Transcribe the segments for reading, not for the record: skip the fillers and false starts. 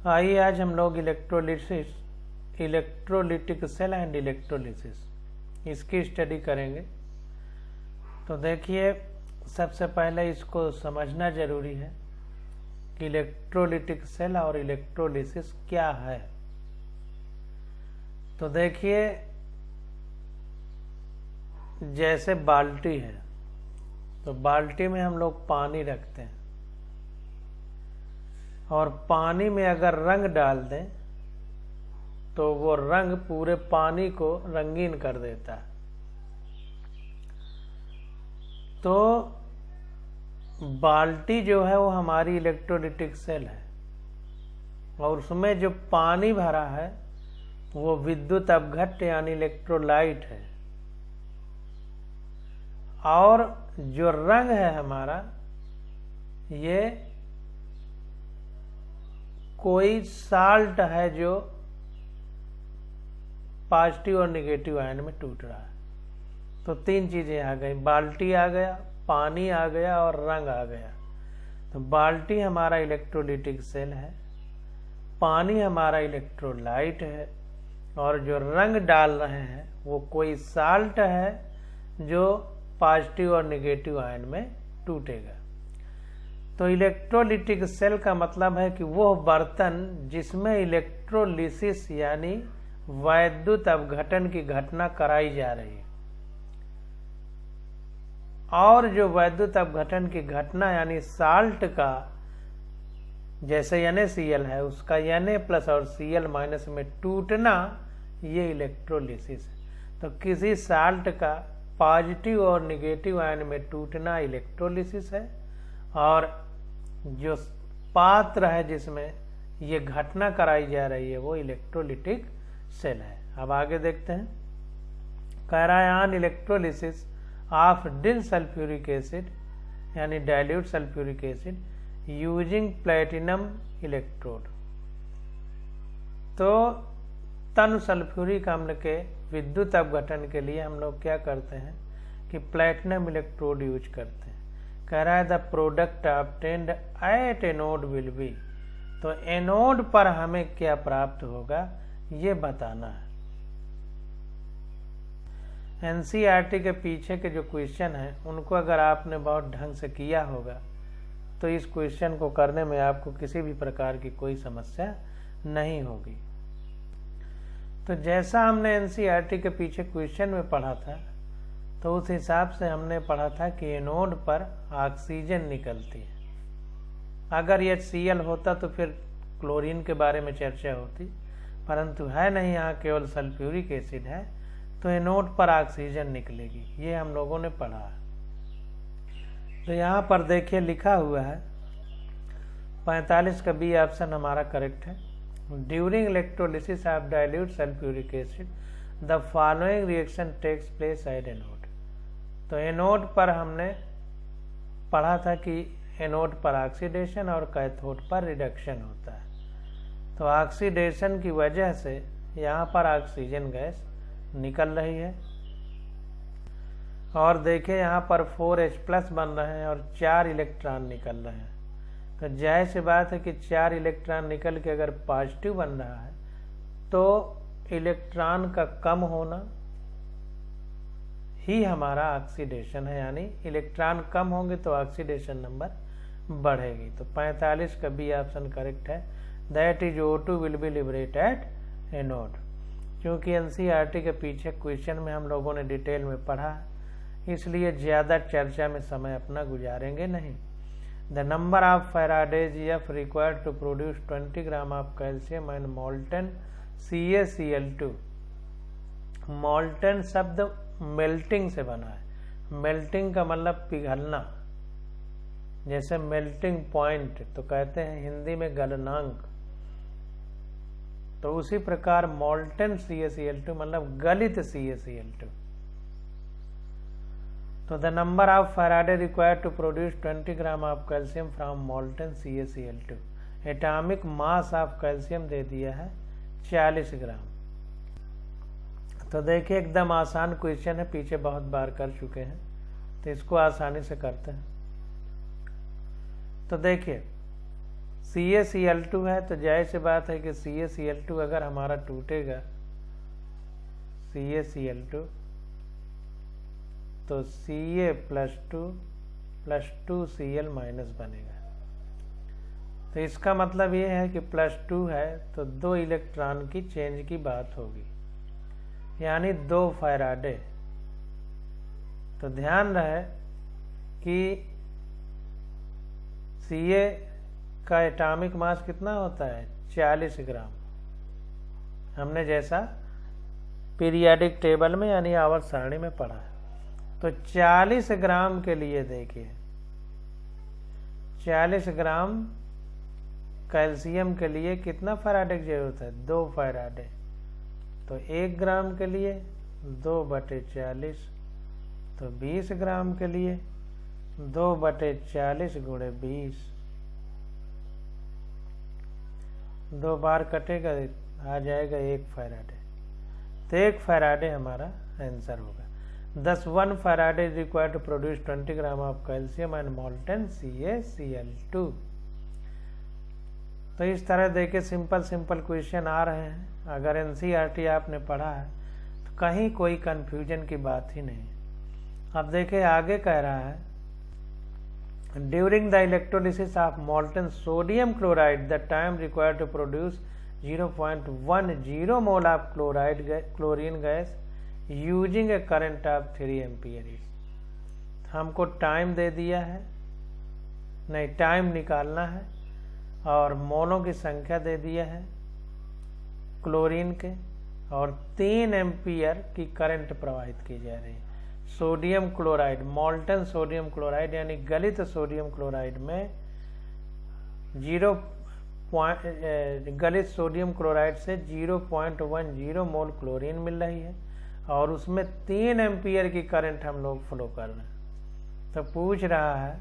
आइए आज हम लोग इलेक्ट्रोलिटिक सेल एंड इलेक्ट्रोलिसिस इसकी स्टडी करेंगे। तो देखिए, सबसे पहले इसको समझना जरूरी है कि इलेक्ट्रोलिटिक सेल और इलेक्ट्रोलिसिस क्या है। तो देखिए, जैसे बाल्टी है तो बाल्टी में हम लोग पानी रखते हैं और पानी में अगर रंग डाल दें तो वो रंग पूरे पानी को रंगीन कर देता है। तो बाल्टी जो है वो हमारी इलेक्ट्रोलिटिक सेल है और उसमें जो पानी भरा है वो विद्युत अपघट्य यानी इलेक्ट्रोलाइट है, और जो रंग है हमारा ये कोई साल्ट है जो पॉजिटिव और निगेटिव आयन में टूट रहा है। तो तीन चीजें आ गई, बाल्टी आ गया, पानी आ गया और रंग आ गया। तो बाल्टी हमारा इलेक्ट्रोलिटिक सेल है, पानी हमारा इलेक्ट्रोलाइट है और जो रंग डाल रहे हैं वो कोई साल्ट है जो पॉजिटिव और निगेटिव आयन में टूटेगा। तो इलेक्ट्रोलिटिक सेल का मतलब है कि वो बर्तन जिसमें इलेक्ट्रोलिसिस यानी वैद्युत अपघटन की घटना कराई जा रही है, और जो वैद्युत अपघटन की घटना यानी साल्ट का जैसे NaCl है उसका Na+ और Cl- में टूटना, ये इलेक्ट्रोलिसिस है। तो किसी साल्ट का पॉजिटिव और निगेटिव आयन में टूटना इलेक्ट्रोलिसिस है, और जो पात्र है जिसमें ये घटना कराई जा रही है वो इलेक्ट्रोलिटिक सेल है। अब आगे देखते हैं। कह रहा है ऑन इलेक्ट्रोलिसिस ऑफ डिन सल्फ्यूरिक एसिड यानी dilute sulphuric acid using platinum electrode. तो तन सल्फ्यूरिक अम्ल के विद्युत अपघटन के लिए हम लोग क्या करते हैं कि प्लेटिनम इलेक्ट्रोड यूज करते हैं। कह रहा है the product obtained at anode will be. तो एनोड पर हमें क्या प्राप्त होगा ये बताना है। एनसीईआरटी के पीछे के जो क्वेश्चन है उनको अगर आपने बहुत ढंग से किया होगा तो इस क्वेश्चन को करने में आपको किसी भी प्रकार की कोई समस्या नहीं होगी। तो जैसा हमने एनसीईआरटी के पीछे क्वेश्चन में पढ़ा था तो उस हिसाब से हमने पढ़ा था कि एनोड पर ऑक्सीजन निकलती है। अगर HCl होता तो फिर क्लोरीन के बारे में चर्चा होती, परंतु है नहीं, यहाँ केवल सल्फ्यूरिक एसिड है, तो एनोड पर ऑक्सीजन निकलेगी, ये हम लोगों ने पढ़ा है। तो यहाँ पर देखिए लिखा हुआ है 45 का बी ऑप्शन हमारा करेक्ट है। During electrolysis of dilute sulphuric acid the following reaction takes place at anode. तो एनोड पर हमने पढ़ा था कि एनोड पर ऑक्सीडेशन और कैथोड पर रिडक्शन होता है। तो ऑक्सीडेशन की वजह से यहाँ पर ऑक्सीजन गैस निकल रही है, और देखिए यहाँ पर 4H+ बन रहे हैं और 4 इलेक्ट्रॉन निकल रहे हैं। तो जाहिर सी बात है कि 4 इलेक्ट्रॉन निकल के अगर पॉजिटिव बन रहा है तो इलेक्ट्रॉन का कम होना ही हमारा ऑक्सीडेशन है, यानी इलेक्ट्रॉन कम होंगे तो ऑक्सीडेशन नंबर बढ़ेगी। तो 45 का बी ऑप्शन करेक्ट है। That is O2 will be liberate at anode. क्योंकि एनसीईआरटी के पीछे क्वेश्चन में हम लोगों ने डिटेल में पढ़ा है, इसलिए ज्यादा चर्चा में समय अपना गुजारेंगे नहीं। The number of faradays F required to produce 20 gram of calcium and molten CaCl2। Molten शब्द मेल्टिंग से बना है। मेल्टिंग का मतलब पिघलना, जैसे मेल्टिंग पॉइंट तो कहते हैं हिंदी में गलनांक, तो उसी प्रकार मोल्टन CaCl2 मतलब गलित CaCl2। तो the number of Faraday required to produce 20 gram of calcium from molten CaCl2। Atomic mass of calcium दे दिया है 40 ग्राम। तो देखिए एकदम आसान क्वेश्चन है, पीछे बहुत बार कर चुके हैं, तो इसको आसानी से करते हैं। तो देखिए CaCl2 है तो जाहिर सी बात है कि CaCl2 अगर हमारा टूटेगा CaCl2 तो Ca+2 बनेगा। तो इसका मतलब ये है कि +2 है तो 2 इलेक्ट्रॉन की चेंज की बात होगी, यानी 2 फैराडे। तो ध्यान रहे कि Ca का एटॉमिक मास कितना होता है 40 ग्राम। हमने जैसा पीरियाडिक टेबल में यानी आवर्त सारणी में पढ़ा है। तो 40 ग्राम के लिए देखिए 40 ग्राम कैल्शियम के लिए कितना फैराडे की जरूरत है 2 फैराडे। तो 1 ग्राम के लिए 2/40 तो 20 ग्राम के लिए 2/40 × 20 2 बार कटेगा आ जाएगा 1 फैराडे। तो 1 फैराडे हमारा आंसर होगा। 1 faraday is required to produce 20 gram of calcium and molten CaCl2। तो इस तरह देखिए सिंपल क्वेश्चन आ रहे हैं। अगर NCERT आपने पढ़ा है तो कहीं कोई कंफ्यूजन की बात ही नहीं। अब देखिए आगे कह रहा है during the electrolysis of molten sodium chloride the time required to produce 0.10 mole of chlorine gas using a current of 3 ampere. हमको टाइम दे दिया है, नहीं टाइम निकालना है और मोलों की संख्या दे दिया है क्लोरीन के और 3 एम्पियर की करंट प्रवाहित की जा रही है। Sodium chloride molten sodium chloride यानी गलित सोडियम क्लोराइड में गलित सोडियम क्लोराइड से 0.10 मोल क्लोरीन मिल रही है और उसमें 3 एम्पियर की करंट हम लोग फ्लो कर रहे हैं। तो पूछ रहा है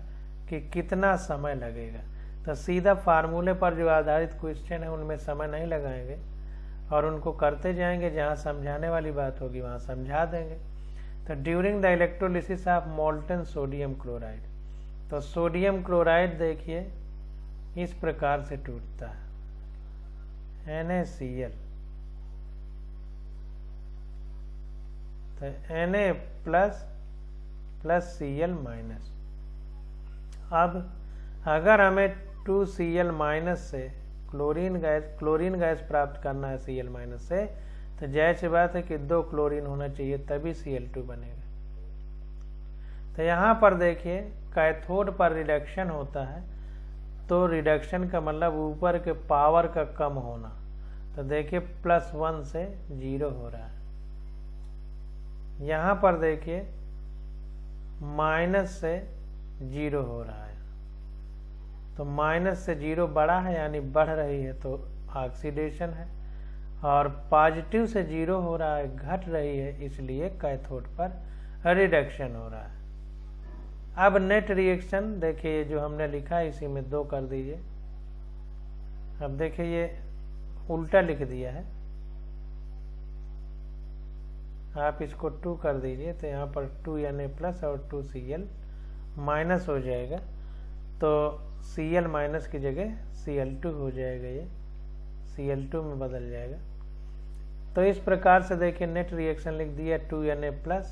कि कितना समय लगेगा। तो सीधा फार्मूले पर जो आधारित क्वेश्चन है उनमें समय नहीं लगाएंगे और उनको करते जाएंगे, जहाँ समझाने वाली बात होगी वहाँ समझा देंगे। तो during the electrolysis of molten sodium chloride, तो सोडियम क्लोराइड देखिए इस प्रकार से टूटता है NaCl, तो Na+ + Cl-। अब अगर हमें 2Cl- से क्लोरीन गैस प्राप्त करना है Cl- से, तो जाहिर सी बात है कि 2 क्लोरीन होना चाहिए तभी Cl2 बनेगा। तो यहाँ पर देखिए कैथोड पर रिडक्शन होता है, तो रिडक्शन का मतलब ऊपर के पावर का कम होना। तो देखिए +1 से 0 हो रहा है। यहाँ पर देखिए माइनस से 0 हो रहा है। तो माइनस से 0 बड़ा है यानी बढ़ रही है तो ऑक्सीडेशन है, और पॉजिटिव से 0 हो रहा है घट रही है, इसलिए कैथोड पर रिडक्शन हो रहा है। अब नेट रिएक्शन देखिए जो हमने लिखा है इसी में 2 कर दीजिए। अब देखिए ये उल्टा लिख दिया है, आप इसको 2 कर दीजिए तो यहाँ पर 2Na+ और 2Cl- हो जाएगा। तो Cl- की जगह Cl2 हो जाएगा, ये Cl2 में बदल जाएगा। तो इस प्रकार से देखिए नेट रिएक्शन लिख दिया 2Na+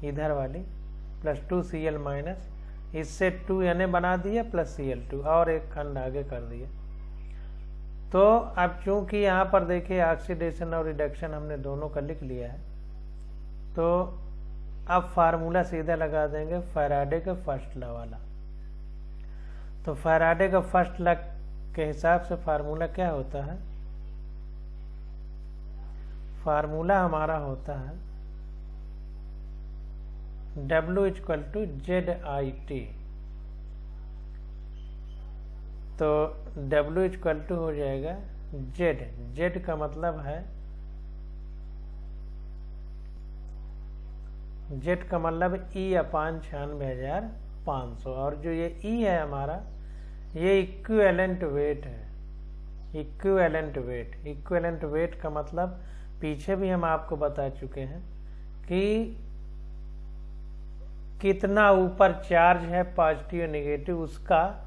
इधर वाली + 2Cl-, इससे 2Na बना दिया + Cl2 और एक खंड आगे कर दिया। तो अब चूंकि यहाँ पर देखिए ऑक्सीडेशन और रिडक्शन हमने दोनों का लिख लिया है, तो अब फार्मूला सीधा लगा देंगे फैराडे के फर्स्ट लॉ वाला। तो फैराडे का फर्स्ट लॉ के हिसाब से फार्मूला क्या होता है, फार्मूला हमारा होता है W = ZIT। तो W = हो जाएगा Z का मतलब है Z का मतलब E/96,500, और जो ये E है हमारा ये इक्विवेलेंट वेट है। इक्विवेलेंट वेट का मतलब पीछे भी हम आपको बता चुके हैं कि कितना ऊपर चार्ज है पॉजिटिव नेगेटिव, उसका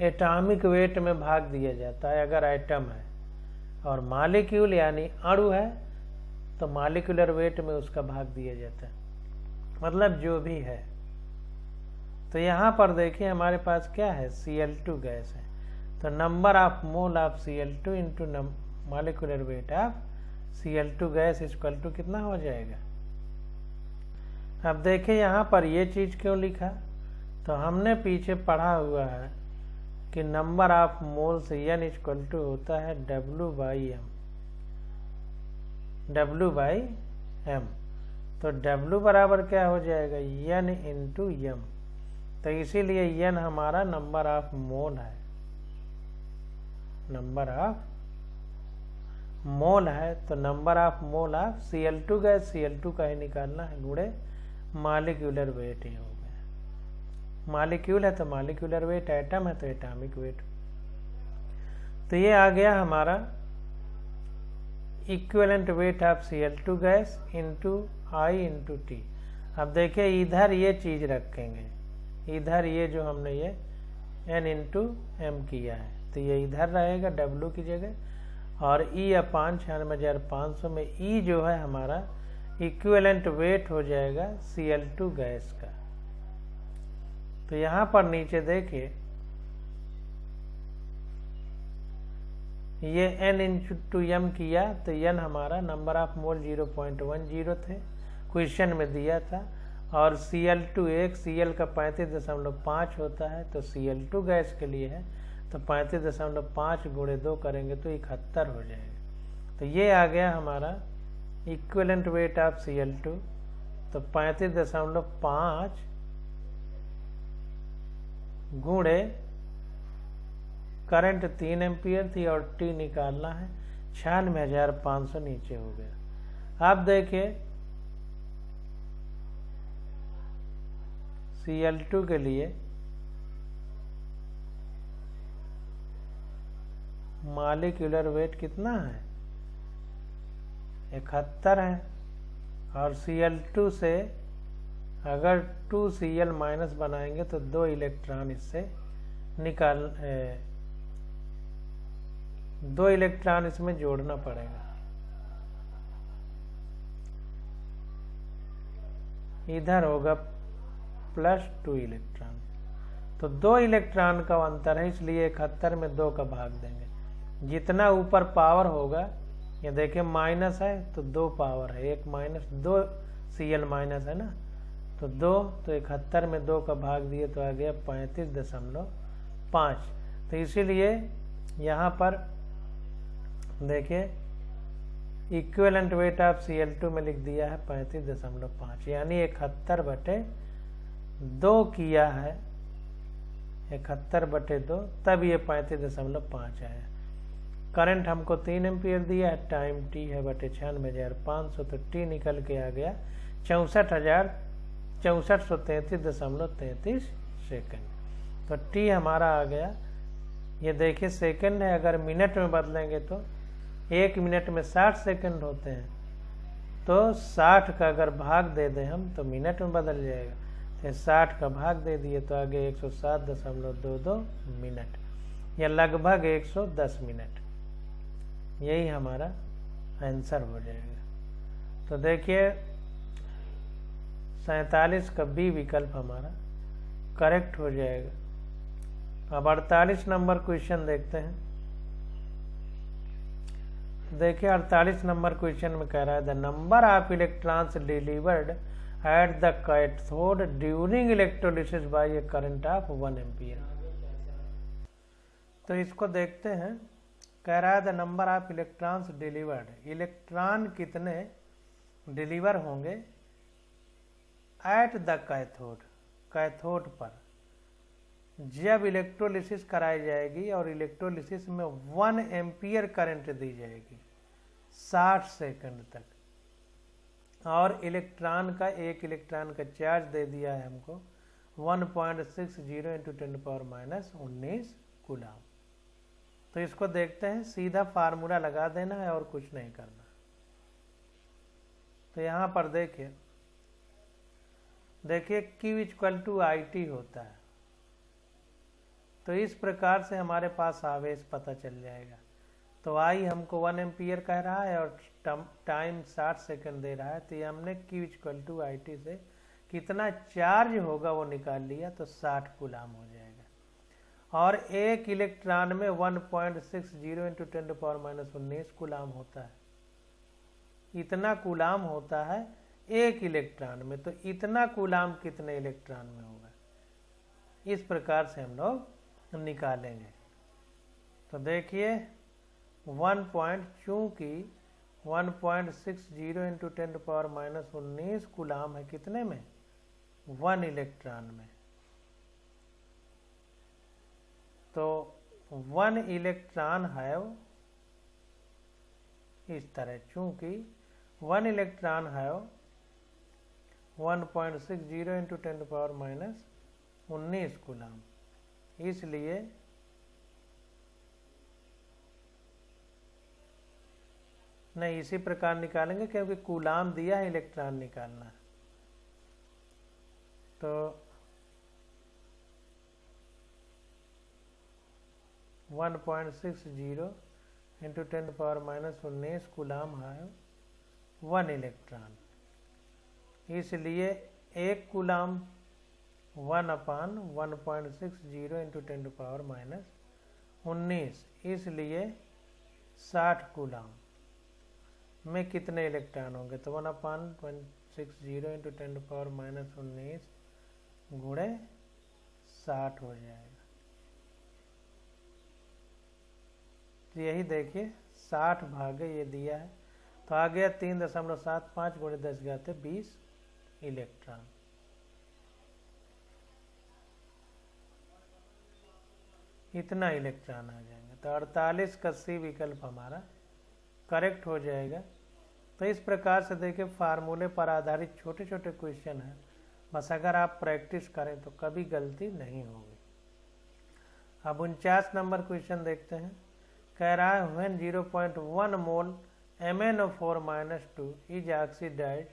एटॉमिक वेट में भाग दिया जाता है अगर एटम है, और मॉलिक्यूल यानी अणु है तो मॉलिक्यूलर वेट में उसका भाग दिया जाता है, मतलब जो भी है। तो यहाँ पर देखिए हमारे पास क्या है, Cl2 गैस है, तो number of mole of Cl2 into molecular weight of Cl2 gas equal to कितना हो जाएगा। अब देखिए यहाँ पर ये चीज क्यों लिखा, तो हमने पीछे पढ़ा हुआ है कि नंबर ऑफ मोल से N इक्वल टू होता है W/M। तो W बराबर क्या हो जाएगा, N इंटू M। तो इसीलिए N हमारा नंबर ऑफ मोल है, नंबर ऑफ मोल है। तो number of mole of Cl2 gas, Cl2 का ही निकालना है, गुणे मॉलिक्यूलर वेट ही हो गया। मॉलिक्यूल है तो मॉलिक्यूलर वेट, एटम है तो एटॉमिक वेट। तो ये आ गया हमारा equivalent weight of Cl2 gas into I into T। अब देखिए इधर ये चीज रखेंगे, इधर ये जो हमने ये N इंटू M किया है तो ये इधर रहेगा W की जगह, और E/96,500 में E जो है हमारा इक्विवेलेंट वेट हो जाएगा Cl2 गैस का। तो यहाँ पर नीचे देखिए ये N इंटू M किया तो N हमारा नंबर ऑफ मोल 0.10 थे, क्वेश्चन में दिया था, और Cl2 एक Cl का 35.5 होता है, तो Cl2 गैस के लिए है तो 35.5 गुणे 2 करेंगे तो 71 हो जाएगा। तो ये आ गया हमारा इक्विवेलेंट वेट ऑफ Cl2। तो 35.5 गुणे करंट 3 एम्पियर थी और T निकालना है, 96,500 नीचे हो गया। अब देखिए Cl2 के लिए मॉलिक्यूलर वेट कितना है, 71 है, और Cl2 से अगर 2Cl माइनस बनाएंगे तो 2 इलेक्ट्रॉन इससे निकाल 2 इलेक्ट्रॉन इसमें जोड़ना पड़ेगा। इधर होगा +2 इलेक्ट्रॉन, तो 2 इलेक्ट्रॉन का अंतर है, इसलिए 71 में 2 का भाग देंगे। जितना ऊपर पावर होगा, ये देखिए माइनस है तो 2 पावर है, 1 माइनस 2 Cl माइनस है ना, तो 2, तो 71 में 2 का भाग दिए तो आ गया 35.5। तो इसीलिए यहाँ पर देखिए इक्विवेलेंट वेट ऑफ Cl2 में लिख दिया है 35.5, यानी 71/2 किया है, 71/2, तब ये 35.5 आया। करंट हमको 3 एम्पियर दिया है, टाइम T है 96,500, तो T निकल के आ गया 64,63.33 सेकेंड। तो T हमारा आ गया, ये देखिए सेकंड है, अगर मिनट में बदलेंगे तो 1 मिनट में 60 सेकंड होते हैं, तो 60 का अगर भाग दे दें हम तो मिनट में बदल जाएगा, तो 60 का भाग दे दिए तो आगे 107.22 मिनट, या लगभग 110 मिनट, यही हमारा आंसर हो जाएगा। तो देखिए 47 का बी विकल्प हमारा करेक्ट हो जाएगा। अब 48 नंबर क्वेश्चन देखते हैं। देखिए 48 नंबर क्वेश्चन में कह रहा है the number of electrons delivered at the cathode during electrolysis by a current of 1 ampere. तो इसको देखते हैं, कह रहा है the number of electrons delivered, electron कितने डिलीवर होंगे एट द कैथोड, कैथोड पर जब इलेक्ट्रोलिसिस कराई जाएगी, और इलेक्ट्रोलिसिस में 1 एम्पियर करंट दी जाएगी 60 सेकंड तक, और इलेक्ट्रॉन का, एक इलेक्ट्रॉन का चार्ज दे दिया है हमको 1.60 × 10⁻⁻19 कूलम। तो इसको देखते हैं, सीधा फार्मूला लगा देना है और कुछ नहीं करना। तो यहाँ पर देखिए Q = IT होता है, तो इस प्रकार से हमारे पास आवेश पता चल जाएगा। तो आई हमको 1 एम्पियर कह रहा है और टाइम 60 सेकंड दे रहा है, तो ये हमने Q equal to I T से कितना चार्ज होगा वो निकाल लिया, तो 60 कूलाम हो जाएगा। और एक इलेक्ट्रॉन में 1.60 इंटू 10⁻⁻19 कूलाम होता है। इतना कूलाम होता है एक इलेक्ट्रॉन में, तो इतना कूलाम कितने इलेक्ट्रॉन में होगा, इस प्रकार से हम लोग निकालेंगे। तो देखिए चूंकि 1.60 इंटू 10⁻⁻19 कूलाम है कितने में, 1 इलेक्ट्रॉन में। तो 1 इलेक्ट्रॉन है इस तरह, चूंकि 1 इलेक्ट्रॉन है 1.60 इंटू 10⁻⁻19 कूलाम, इसलिए नहीं इसी प्रकार निकालेंगे क्योंकि कूलाम दिया है, इलेक्ट्रॉन निकालना है। तो 1.60 इंटू 10⁻⁻19 कूलाम है 1 इलेक्ट्रॉन, इसलिए एक कूलाम 1/1.60 इंटू 10⁻⁻19, इसलिए 60 कूलाम में कितने इलेक्ट्रॉन होंगे, तो 1/160 इंटू 10⁻⁻19 गुणे 60 हो जाएगा। तो यही देखिए 60 भागे ये दिया है, तो आ गया 3.75 गुणे 10⁻20 इलेक्ट्रॉन। इतना इलेक्ट्रॉन आ जाएंगे, तो 48 का सी विकल्प हमारा करेक्ट हो जाएगा। तो इस प्रकार से देखिए फार्मूले पर आधारित छोटे छोटे क्वेश्चन हैं, बस अगर आप प्रैक्टिस करें तो कभी गलती नहीं होगी। अब 49 नंबर क्वेश्चन देखते हैं। कह रहा है when 0.1 mole MnO4-2 is oxidised,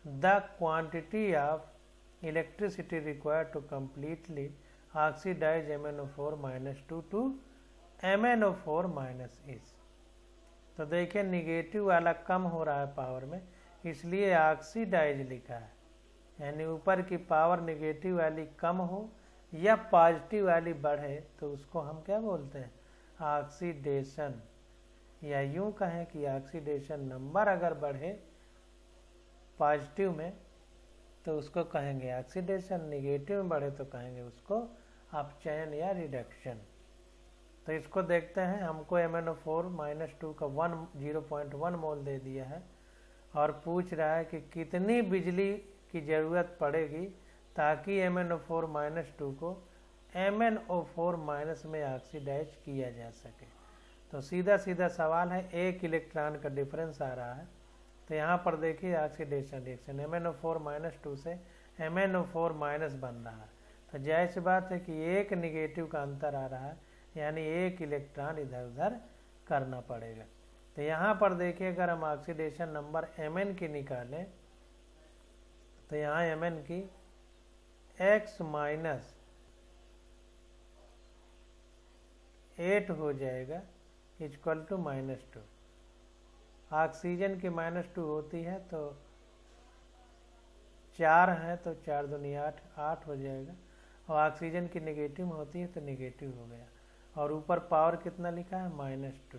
the quantity of electricity required to completely oxidise MnO4-2 to MnO4- is. तो देखिए निगेटिव वाला कम हो रहा है पावर में, इसलिए ऑक्सीडाइज लिखा है, यानी ऊपर की पावर निगेटिव वाली कम हो या पॉजिटिव वाली बढ़े तो उसको हम क्या बोलते हैं, ऑक्सीडेशन। या यूं कहें कि ऑक्सीडेशन नंबर अगर बढ़े पॉजिटिव में तो उसको कहेंगे ऑक्सीडेशन, निगेटिव में बढ़े तो कहेंगे उसको अपचयन या रिडक्शन। तो इसको देखते हैं, हमको MnO4-2 का 0.1 मोल ददे दिया है और पूछ रहा है कि कितनी बिजली की ज़रूरत पड़ेगी ताकि MnO4-2 को MnO4- में ऑक्सीडाइज किया जा सके। तो सीधा सीधा सवाल है, एक इलेक्ट्रॉन का डिफरेंस आ रहा है, तो यहाँ पर देखिए ऑक्सीडेशन रिएक्शन MnO4-2 से MnO4- बन रहा है, तो जाहिर सी बात है कि एक निगेटिव का अंतर आ रहा है, यानी एक इलेक्ट्रॉन इधर उधर करना पड़ेगा। तो यहाँ पर देखिए अगर हम ऑक्सीडेशन नंबर Mn की निकालें तो यहाँ Mn की x माइनस 8 हो जाएगा इक्वल टू -2। ऑक्सीजन की -2 होती है तो 4 है तो 4 दूनी 8 हो जाएगा, और ऑक्सीजन की नेगेटिव होती है तो नेगेटिव हो गया, और ऊपर पावर कितना लिखा है -2,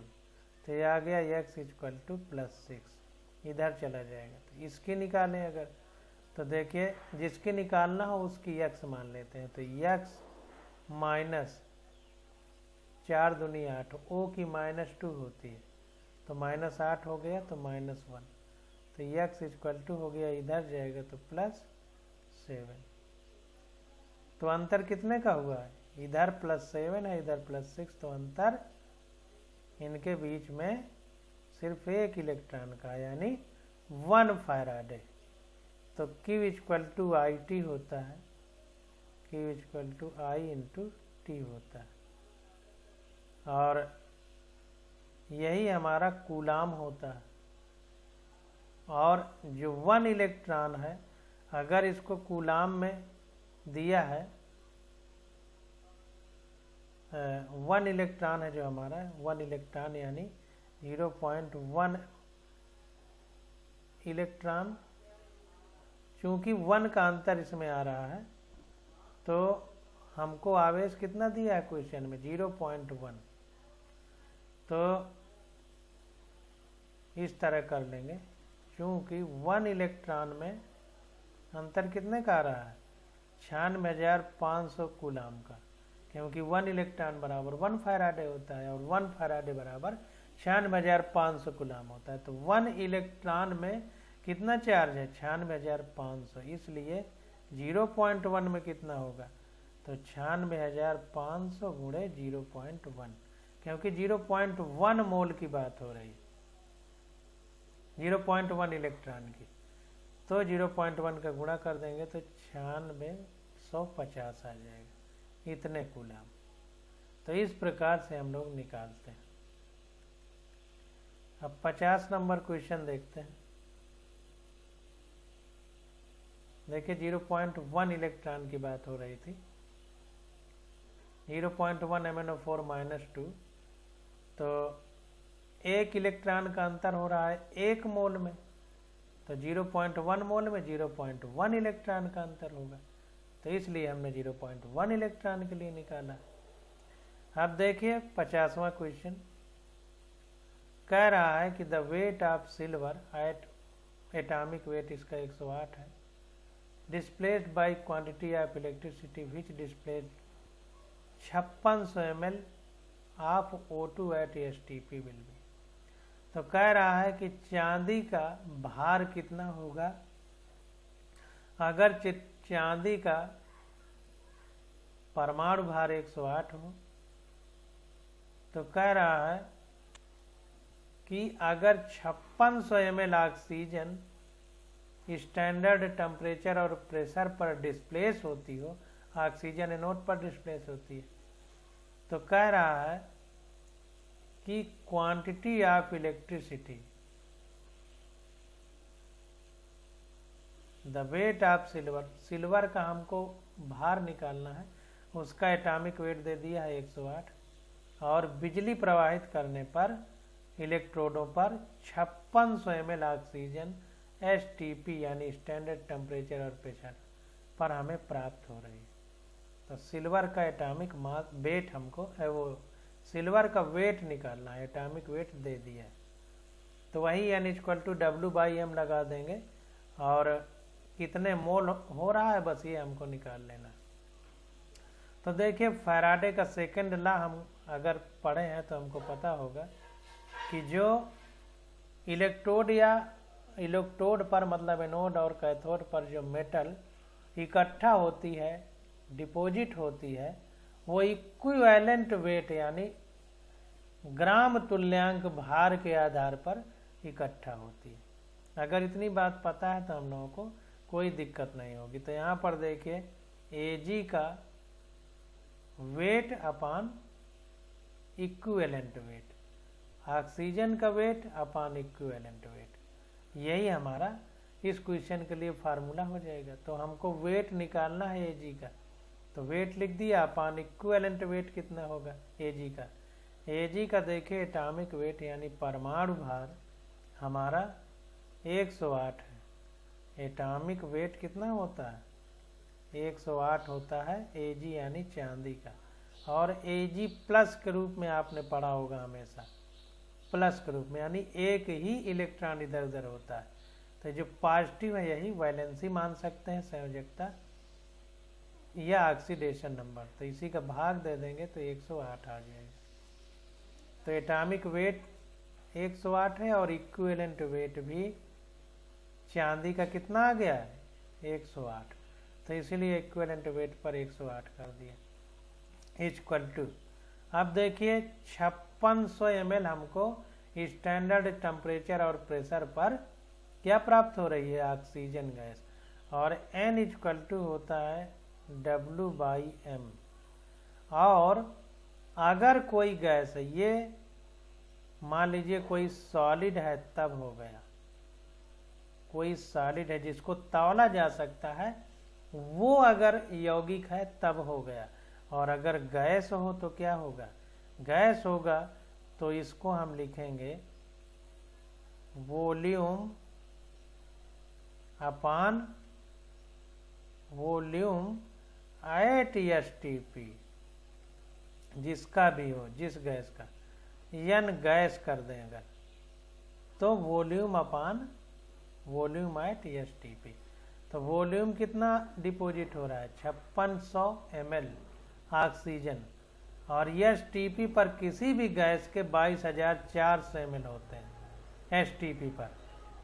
तो ये आ गया x इक्वल टू +6, इधर चला जाएगा। तो इसकी निकालें अगर, तो देखिए जिसकी निकालना हो उसकी x मान लेते हैं, तो x माइनस 4 दूनी 8, O की -2 होती है तो -8 हो गया तो -1, तो x इक्वल टू हो गया, इधर जाएगा तो +7। तो अंतर कितने का हुआ है, इधर +7 है इधर +6, तो अंतर इनके बीच में सिर्फ एक इलेक्ट्रॉन का, यानी 1 फैराडे। तो Q इक्वल टू IT होता है, Q equal to I into T होता है, और यही हमारा कूलाम होता है। और जो 1 इलेक्ट्रॉन है अगर इसको कूलाम में दिया है 1 इलेक्ट्रॉन है जो हमारा 1 इलेक्ट्रॉन यानी 0.1 इलेक्ट्रॉन, चूंकि 1 का अंतर इसमें आ रहा है तो हमको आवेश कितना दिया है क्वेश्चन में 0.1, तो इस तरह कर लेंगे। चूंकि 1 इलेक्ट्रॉन में अंतर कितने का आ रहा है 96,500 कूलाम का, क्योंकि 1 इलेक्ट्रॉन बराबर 1 फैराडे होता है और 1 फैराडे बराबर 96,500 कूलाम होता है। तो 1 इलेक्ट्रॉन में कितना चार्ज है 96,500, इसलिए 0.1 में कितना होगा तो 96,500 गुणे 0.1, क्योंकि 0.1 मोल की बात हो रही है 0.1 इलेक्ट्रॉन की, तो 0.1 का गुणा कर देंगे तो 9650 आ जाएगा, इतने कूलाम। तो इस प्रकार से हम लोग निकालते हैं। अब 50 नंबर क्वेश्चन देखते हैं। देखिए 0.1 इलेक्ट्रॉन की बात हो रही थी, 0.1 MnO4 -2, तो 1 इलेक्ट्रॉन का अंतर हो रहा है 1 मोल में, तो 0.1 मोल में 0.1 इलेक्ट्रॉन का अंतर होगा, तो इसलिए हमने 0.1 इलेक्ट्रॉन के लिए निकाला। अब देखिए 50वां क्वेश्चन कह रहा है कि the weight of silver at atomic weight इसका 108 है, displaced by quantity of electricity which displaced 5600 ml of O2 at STP will be. तो कह रहा है कि चांदी का भार कितना होगा अगर चांदी का परमाणु भार 108 हो, तो कह रहा है कि अगर 5600 ml ऑक्सीजन स्टैंडर्ड टेम्परेचर और प्रेशर पर डिस्प्लेस होती हो, ऑक्सीजन एनोड पर डिस्प्लेस होती है, तो कह रहा है कि quantity of electricity the weight of silver, silver का हमको भार निकालना है, उसका एटॉमिक वेट दे दिया है 108, और बिजली प्रवाहित करने पर इलेक्ट्रोडों पर 5600 ml ऑक्सीजन STP यानी स्टैंडर्ड टेम्परेचर और प्रेशर पर हमें प्राप्त हो रही है। तो सिल्वर का एटॉमिक मास वेट हमको वो सिल्वर का वेट निकालना है, एटॉमिक वेट दे दिया है, तो वही N=W/m लगा देंगे और कितने मोल हो रहा है बस ये हमको निकाल लेना। तो देखिए फैराडे का सेकंड लॉ हम अगर पढ़े हैं तो हमको पता होगा कि जो इलेक्ट्रोड या इलेक्ट्रोड पर मतलब एनोड और कैथोड पर जो मेटल इकट्ठा होती है, डिपॉजिट होती है, वो इक्विवेलेंट वेट यानी ग्राम तुल्यांक भार के आधार पर इकट्ठा होती है। अगर इतनी बात पता है तो हम लोगों को कोई दिक्कत नहीं होगी। तो यहाँ पर देखिए Ag का वेट अपान इक्विवेलेंट वेट, ऑक्सीजन का वेट अपान इक्विवेलेंट वेट, यही हमारा इस क्वेश्चन के लिए फार्मूला हो जाएगा। तो हमको वेट निकालना है Ag का, तो वेट लिख दिया अपान इक्विवेलेंट वेट कितना होगा Ag का। Ag का देखिए एटॉमिक वेट यानी परमाणु भार हमारा 108 है, एटॉमिक वेट कितना होता है 108 होता है Ag यानी चांदी का, और Ag प्लस के रूप में आपने पढ़ा होगा हमेशा, प्लस के रूप में यानी एक ही इलेक्ट्रॉन इधर उधर होता है, तो जो पॉजिटिव है यही वैलेंसी मान सकते हैं, संयोजकता या ऑक्सीडेशन नंबर, तो इसी का भाग दे देंगे तो 108 आ जाएगा। तो एटॉमिक वेट 108 है और इक्विवेलेंट वेट भी चांदी का कितना आ गया है 108, तो इसीलिए इक्विवेलेंट वेट पर 108 कर दिया इक्वल टू। अब देखिए 5600 ml हमको स्टैंडर्ड टेम्परेचर और प्रेशर पर क्या प्राप्त हो रही है ऑक्सीजन गैस, और N होता है W/m। और अगर कोई गैस है, ये मान लीजिए कोई सॉलिड है तब हो गया, कोई सॉलिड है जिसको तौला जा सकता है वो अगर यौगिक है तब हो गया, और अगर गैस हो तो क्या होगा, गैस होगा तो इसको हम लिखेंगे volume upon volume at STP, जिसका भी हो, जिस गैस का, यन गैस कर दें अगर, तो volume upon volume at STP. तो वॉल्यूम कितना डिपॉजिट हो रहा है, 5600 ml ऑक्सीजन, और एसटीपी पर किसी भी गैस के 22,400 ml होते हैं एसटीपी पर।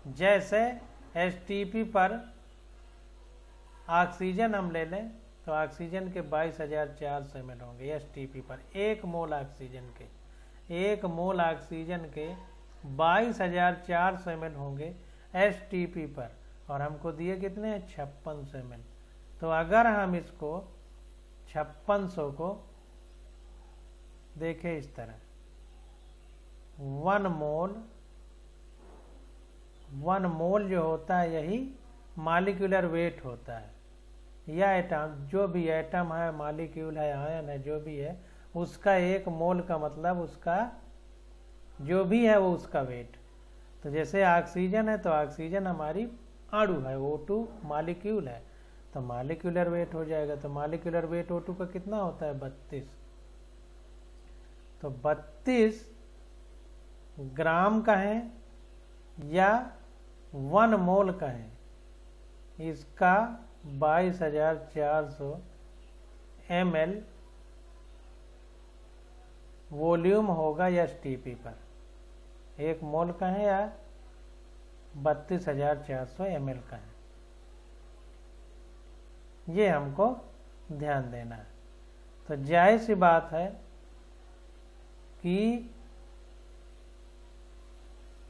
जैसे एसटीपी पर ऑक्सीजन हम ले लें तो ऑक्सीजन के 22,400 ml होंगे एसटीपी पर। एक मोल ऑक्सीजन के 22,400 ml होंगे एसटीपी पर, और हमको दिए कितने हैं, 5600 ml। तो अगर हम इसको 5600 को देखें इस तरह, 1 मोल जो होता है यही मॉलिक्यूलर वेट होता है, या एटम, जो भी एटम है, मॉलिक्यूल है, आयन है, जो भी है, उसका 1 मोल का मतलब उसका जो भी है वो उसका वेट। तो जैसे ऑक्सीजन है तो ऑक्सीजन हमारी अणु है, O2 मॉलिक्यूल है, तो मॉलिक्यूलर वेट हो जाएगा। तो मॉलिक्यूलर वेट O2 का कितना होता है, 32। तो 32 ग्राम का है या 1 मोल का है, इसका 22,400 ml वॉल्यूम होगा एसटीपी पर। 1 मोल का है या 32,400 ml का है, ये हमको ध्यान देना है। तो जाहिर सी बात है कि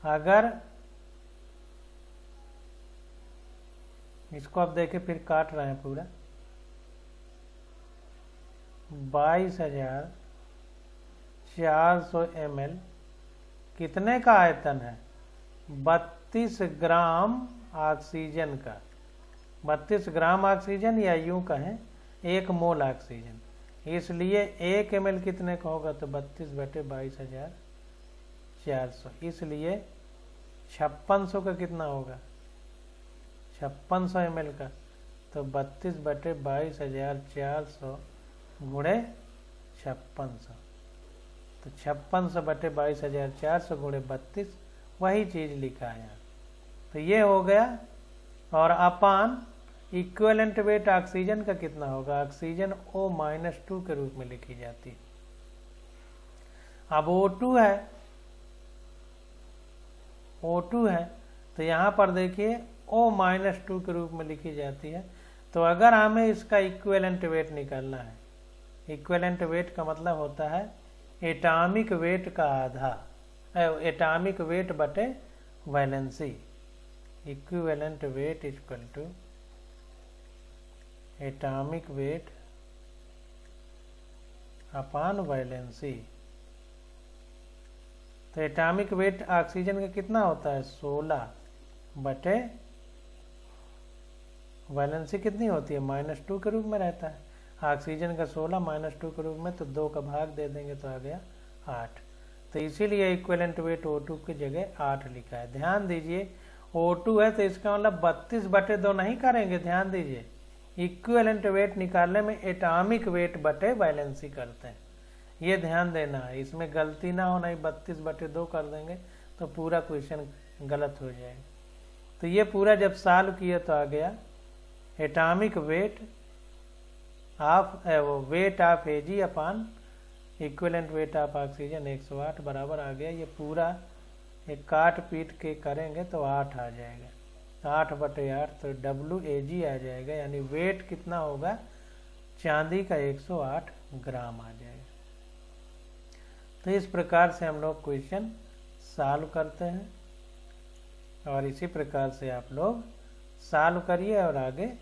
अगर इसको आप देखें, फिर काट रहे हैं पूरा, 22,400 ml कितने का आयतन है, 32 ग्राम ऑक्सीजन का। 32 ग्राम ऑक्सीजन, या यूं कहें 1 मोल ऑक्सीजन, इसलिए 1 ml कितने का होगा, तो 32/22,400, इसलिए 5600 का कितना होगा, 5600 ml का, तो 32/22,400 गुणे 5600, तो 5600/22,400 गुणे 32, वही चीज लिखा है यहाँ। तो ये हो गया। और अपान इक्विवेलेंट वेट ऑक्सीजन का कितना होगा, ऑक्सीजन O-2 के रूप में लिखी जाती है। अब O2 है तो यहाँ पर देखिए O-2 के रूप में लिखी जाती है। तो अगर हमें इसका इक्विवेलेंट वेट निकालना है, इक्विवेलेंट वेट का मतलब होता है एटॉमिक वेट का आधा, एटॉमिक वेट बटे valency. Equivalent weight equal to atomic weight upon valency. तो एटॉमिक वेट ऑक्सीजन का कितना होता है, 16 बटे वैलेंसी कितनी होती है, -2 के रूप में रहता है। ऑक्सीजन का 16 -2 के रूप में, तो 2 का भाग दे देंगे तो आ गया 8। तो इसीलिए इक्विवेलेंट वेट O2 की जगह 8 लिखा है। ध्यान दीजिए O2 है तो इसका मतलब 32/2 नहीं करेंगे, ध्यान दीजिए इक्विवेलेंट वेट निकालने में एटॉमिक वेट बटे वैलेंसी करते हैं, ये ध्यान देना है, इसमें गलती ना हो, नहीं 32/2 कर देंगे तो पूरा क्वेश्चन गलत हो जाएगा। तो ये पूरा जब सॉल्व किया तो आ गया atomic weight of weight of Ag upon equivalent weight of oxygen 108 बराबर आ गया। ये पूरा एक काट पीट के करेंगे तो 8 आ जाएगा, 8/8, तो WAG आ जाएगा, यानी वेट कितना होगा, चांदी का 108 ग्राम आ जाएगा। तो इस प्रकार से हम लोग क्वेश्चन सॉल्व करते हैं, और इसी प्रकार से आप लोग सॉल्व करिए और आगे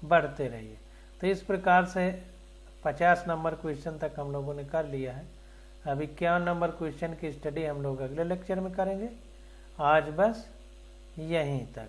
बढ़ते रहिए। तो इस प्रकार से 50 नंबर क्वेश्चन तक हम लोगों ने कर लिया है। अब 51 नंबर क्वेश्चन की स्टडी हम लोग अगले लेक्चर में करेंगे। आज बस यहीं तक।